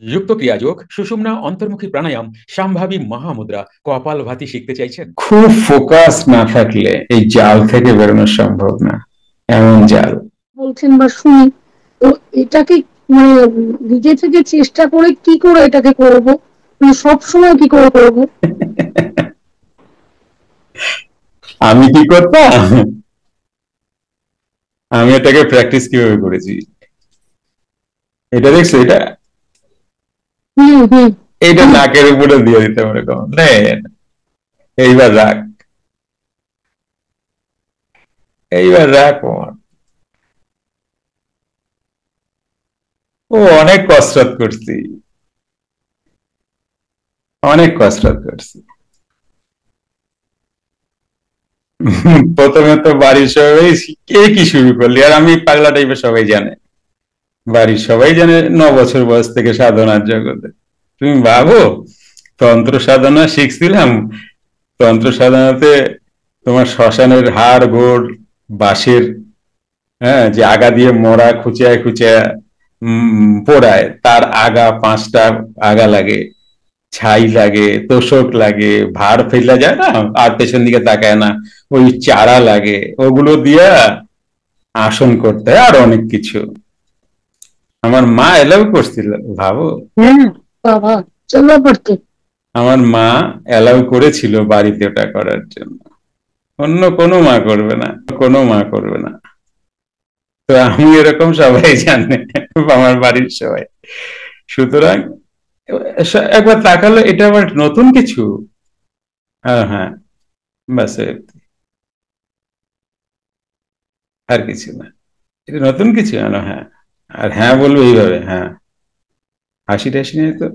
যুক্ত ক্রিয়াযোগ, সুষুম্না অন্তর্মুখী প্রাণায়াম, সম্ভাবী মহামুদ্রা, কপালভাতি শিখতে চাইছেন? খুব ফোকাস না থাকলে এই জাল থেকে বেরোনো সম্ভব না। এমন জাল বলছেন বা শুনি, তো এটাকে মানে নিজে থেকে চেষ্টা করে কি করে এটাকে করব, সব সময় কি করে করব? আমি কি করতাম, আমি এটাকে প্র্যাকটিস কিভাবে করেছি এটা দেখছো, এটা এইটা নাকের উপরে দিয়ে দিতে পারে কখন এইবার রাখ, এইবার রাখ ও অনেক কসরত করছি, অনেক কসরত করছি। প্রথমে তো বাড়ির সবাই কে কি শুরু করলি, আর আমি পাগলা টাইপের, সবাই জানে, বাড়ির সবাই জানে 9 বছর বয়স থেকে সাধনার জগতে। তুমি ভাবো তন্ত্র সাধনা শিখছিলাম, তন্ত্র সাধনাতে তোমার শ্মশানের হাড় গোড় বাঁশের, হ্যাঁ, যে আগা দিয়ে মোড়া খুঁচিয়া খুঁচিয়া পোড়ায়, তার আগা 5টা আগা লাগে, ছাই লাগে, তোষক লাগে, ভাড় ফেলা যায় না আর পেছন দিকে তাকায় না, ওই চারা লাগে, ওগুলো দিয়া আসন করতে হয়, আর অনেক কিছু। আমার মা এলাও করছিল, ভাবো। বাবা চলো পড়তে, আমার মা এলাও করেছিল বাড়িতে ওটা করার জন্য, অন্য কোনো মা করবে না, কোনো মা করবে না। তো আমি এরকম, সবাই জানে, আমার বাড়ির সবাই। সুতরাং একবার তাকালো, এটা আবার নতুন কিছু। হ্যাঁ, বাস, আর কিছু না, এটা নতুন কিছু জানো, হ্যাঁ। আর হ্যাঁ বলবো এইভাবে, হ্যাঁ, হাসি টাসি নেই তো।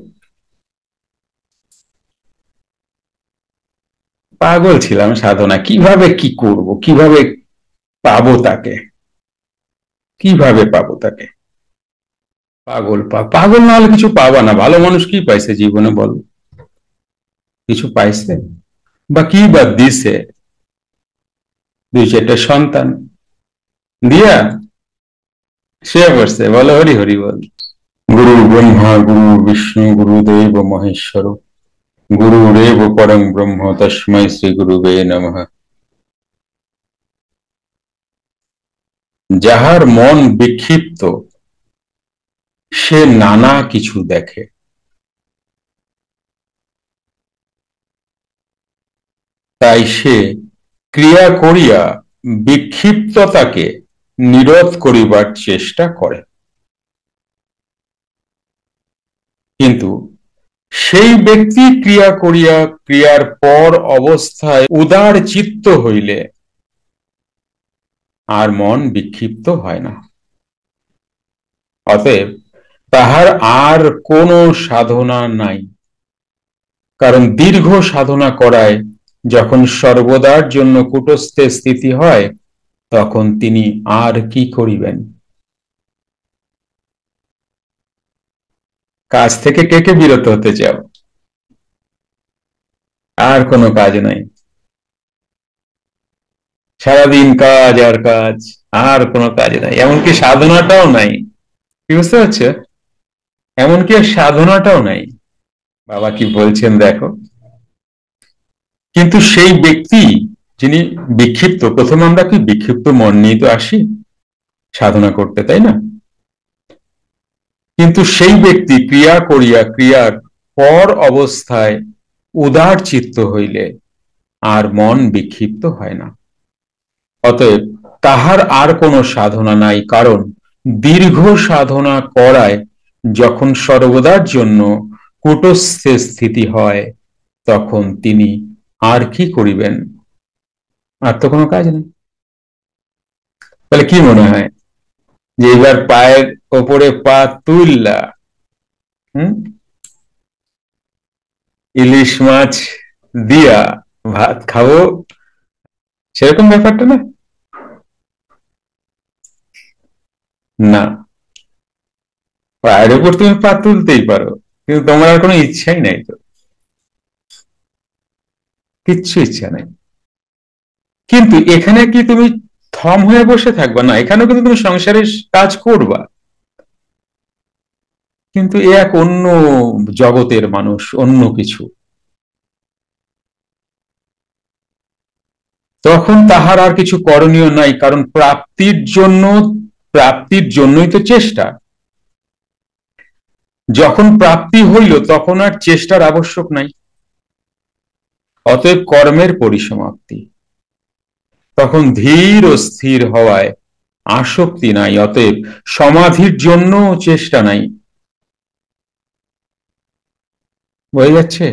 পাগল ছিলাম সাধনা, কিভাবে কি করব, কিভাবে পাবো তাকে, কিভাবে পাবো তাকে। পাগল পাগল না হলে কিছু পাবা না। ভালো মানুষ কি পাইছে জীবনে, বল, কিছু পাইছে? বা কি বা দিছে? 2-4টা সন্তান দিয়া সে করছে, বলো হরি হরি বল। গুরু ব্রহ্মা গুরু বিষ্ণু গুরুদেব মহেশ্বর, গুরুরেব পরম ব্রহ্ম তস্মৈ শ্রী গুরুবে নমঃ। যাহার মন বিক্ষিপ্ত সে নানা কিছু দেখে, তাই সে ক্রিয়া করিয়া বিক্ষিপ্ততাকে নিরোধ করিবার চেষ্টা করে। কিন্তু সেই ব্যক্তি ক্রিয়া করিয়া ক্রিয়ার পর অবস্থায় উদার চিত্ত হইলে আর মন বিক্ষিপ্ত হয় না। অতএব তাহার আর কোনো সাধনা নাই, কারণ দীর্ঘ সাধনা করায় যখন সর্বদার জন্য কূটস্থে স্থিতি হয়, তখন তিনি আর কি করিবেন। কাজ থেকে কে কে বিরত হতে চাও? আর কোনো কাজ নাই, সারাদিন কাজ আর কাজ, আর কোনো কাজ নাই, এমনকি সাধনাটাও নাই। কি বুঝতে পারছো? এমনকি সাধনাটাও নাই। বাবা কি বলছেন দেখো। কিন্তু সেই ব্যক্তি যিনি বিক্ষিপ্ত, প্রথমে আমরা কি বিক্ষিপ্ত মন নিয়ে তো আসি সাধনা করতে, তাই না? কিন্তু সেই ব্যক্তি ক্রিয়া করিয়া ক্রিয়ার পর অবস্থায় উদার চিত্ত হইলে আর মন বিক্ষিপ্ত হয় না। অতএব তাহার আর কোনো সাধনা নাই, কারণ দীর্ঘ সাধনা করায় যখন সর্বদার জন্য কূটস্থে স্থিতি হয়, তখন তিনি আর কি করিবেন। আর তো কোনো কাজ নেই। তাহলে কি মনে হয় যে এবার পায়ের ওপরে পা তুললা, ইলিশ মাছ দিয়া ভাত খাবো, সেরকম ব্যাপারটা না? না, পায়ের উপর তুমি পা তুলতেই পারো, কিন্তু তোমার আর কোনো ইচ্ছাই নাই তো, কিচ্ছু ইচ্ছা নাই। কিন্তু এখানে কি তুমি থম হয়ে বসে থাকবা? না, এখানেও কিন্তু তুমি সংসারের কাজ করবা। কিন্তু এ এক অন্য জগতের মানুষ, অন্য কিছু। তখন তাহার আর কিছু করণীয় নাই, কারণ প্রাপ্তির জন্যই তো চেষ্টা। যখন প্রাপ্তি হইল তখন আর চেষ্টার আবশ্যক নাই, অতএব কর্মের পরিসমাপ্তি। তখন ধীর ও স্থির হওয়ায় আসক্তি নাই, অতএব সমাধির জন্য চেষ্টা নাই। বোঝা যাচ্ছে?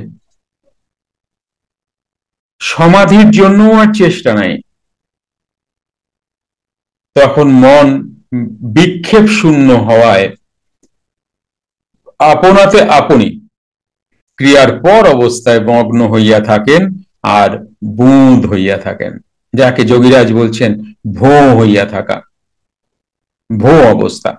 সমাধির জন্য আর চেষ্টা নাই। তখন মন বিক্ষেপ শূন্য হওয়ায় আপনাতে আপনি ক্রিয়ার পর অবস্থায় মগ্ন হইয়া থাকেন আর বুঁদ হইয়া থাকেন, যাকে যোগীরাজ বলছেন ভোঁ হইয়া থাকা, ভোঁ অবস্থা।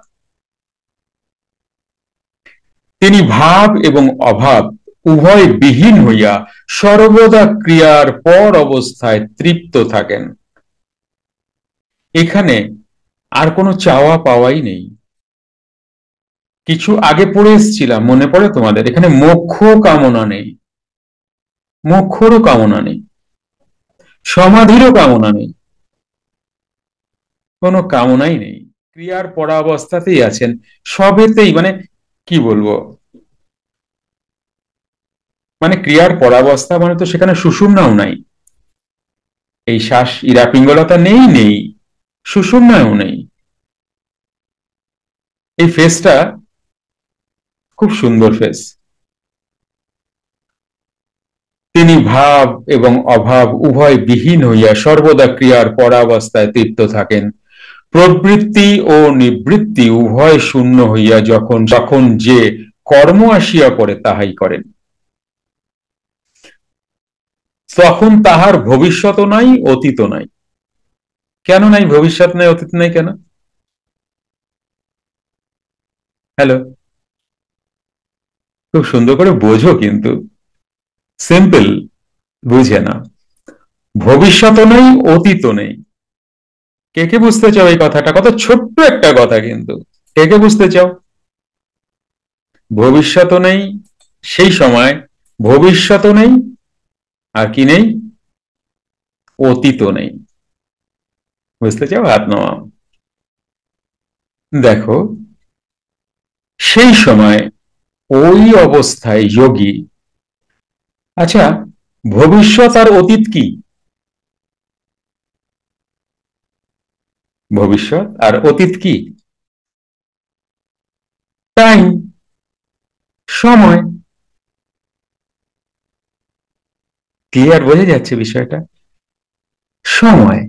তিনি ভাব এবং অভাব উভয় বিহীন হইয়া সর্বদা ক্রিয়ার পর অবস্থায় তৃপ্ত থাকেন। এখানে আর কোনো চাওয়া পাওয়াই নেই। কিছু আগে পড়ে এসেছিলাম, মনে পড়ে তোমাদের? এখানে মোক্ষ কামনা নেই, মোক্ষরও কামনা নেই, সমাধিরও কামনা নেই, কোনো কামনাই নেই। ক্রিয়ার পরাবস্থাতেই আছেন, সবেতেই। মানে কি বলবো, মানে ক্রিয়ার পরাবস্থা মানে তো সেখানে সুষুম্নাও নাই, এই শ্বাস ইরা পিঙ্গলতা নেই, নেই সুষুম্নাও নেই। এই ফেসটা খুব সুন্দর ফেস। তিনি ভাব এবং অভাব উভয় বিহীন হইয়া সর্বদা ক্রিয়ার পরাবস্থায় তৃপ্ত থাকেন। প্রবৃত্তি ও নিবৃত্তি উভয় শূন্য হইয়া যখন যখন যে কর্ম আসিয়া পড়ে তাহাই করেন। তখন তাহার ভবিষ্যৎ নাই, অতীত নাই। কেন নাই ভবিষ্যৎ নাই, অতীত নাই কেন? হ্যালো, খুব সুন্দর করে বোঝো, কিন্তু সিম্পল, বুঝে না। ভবিষ্যৎ নেই, অতীত নেই। কে কে বুঝতে চাও এই কথাটা? কত ছোট্ট একটা কথা, কিন্তু কে কে বুঝতে চাও? ভবিষ্যৎ নেই, সেই সময় ভবিষ্যৎ নেই, আর কি নেই? অতীত নেই। বুঝতে চাও? হাত নামাও। দেখো, সেই সময় ওই অবস্থায় যোগী, আচ্ছা ভবিষ্যৎ আর অতীত কি? ভবিষ্যৎ আর অতীত কি? টাইম, সময়। ক্লিয়ার? বোঝা যাচ্ছে বিষয়টা? সময়,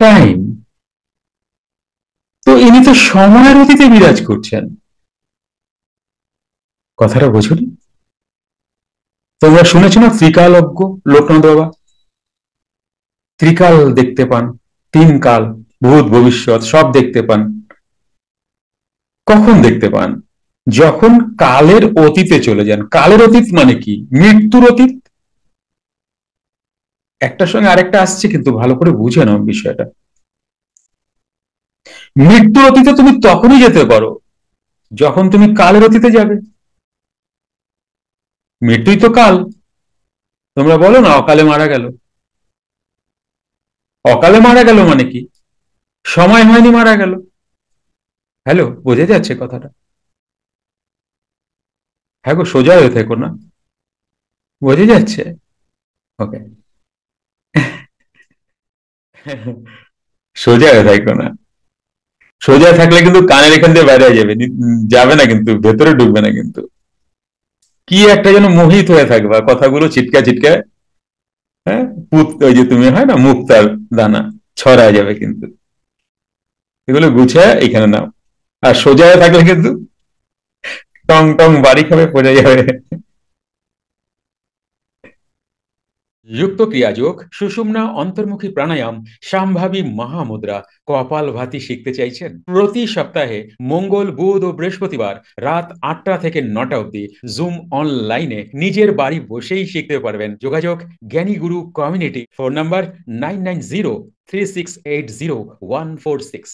টাইম। তো ইনি তো সময়ের অতীতে বিরাজ করছেন। কথাটা বোঝনি? তোমরা শুনেছ না ত্রিকালজ্ঞ? লোকনাথ বাবা ত্রিকাল দেখতে পান, তিন কাল, ভূত ভবিষ্যৎ সব দেখতে পান। কখন দেখতে পান? যখন কালের অতীতে চলে যান। কালের অতীত মানে কি? মৃত্যুর অতীত। একটার সঙ্গে আরেকটা আসছে, কিন্তু ভালো করে বুঝে নাও বিষয়টা। মৃত্যুর অতীতে তুমি তখনই যেতে পারো যখন তুমি কালের অতীতে যাবে। মৃত্যুই তো কাল। তোমরা বলো না অকালে মারা গেল। অকালে মারা গেল মানে কি? সময় হয়নি, মারা গেল। হ্যালো, বোঝা যাচ্ছে কথাটা? হ্যাঁ গো, সোজা হয়ে থেকো না। বোঝা যাচ্ছে? ওকে। সোজা হয়ে থাকো না। সোজা থাকলে কিন্তু কানের এখান দিয়ে বাইরে যাবে, যাবে না, কিন্তু ভেতরে ঢুকবে না। কিন্তু কি একটা যেন মোহিত হয়ে থাকবা, কথাগুলো চিটকা চিটকা, হ্যাঁ, ওই যে তুমি হয় না মুক্তার দানা, ছড়ায় যাবে। কিন্তু এগুলো গুছায় এখানে নাও। আর সোজা হয়ে থাকলে কিন্তু টং টং বাড়ি খাবে, পড়ে যাবে। যুক্ত ক্রিয়াযোগ, সুষুম্না অন্তর্মুখী প্রাণায়াম, সাম্ভাবী মহামুদ্রা, কপালভাতি শিখতে চাইছেন? প্রতি সপ্তাহে মঙ্গল, বুধ ও বৃহস্পতিবার রাত 8টা থেকে 9টা অবধি জুম অনলাইনে নিজের বাড়ি বসেই শিখতে পারবেন। যোগাযোগ জ্ঞানী গুরু কমিউনিটি। Phone number 9903680146।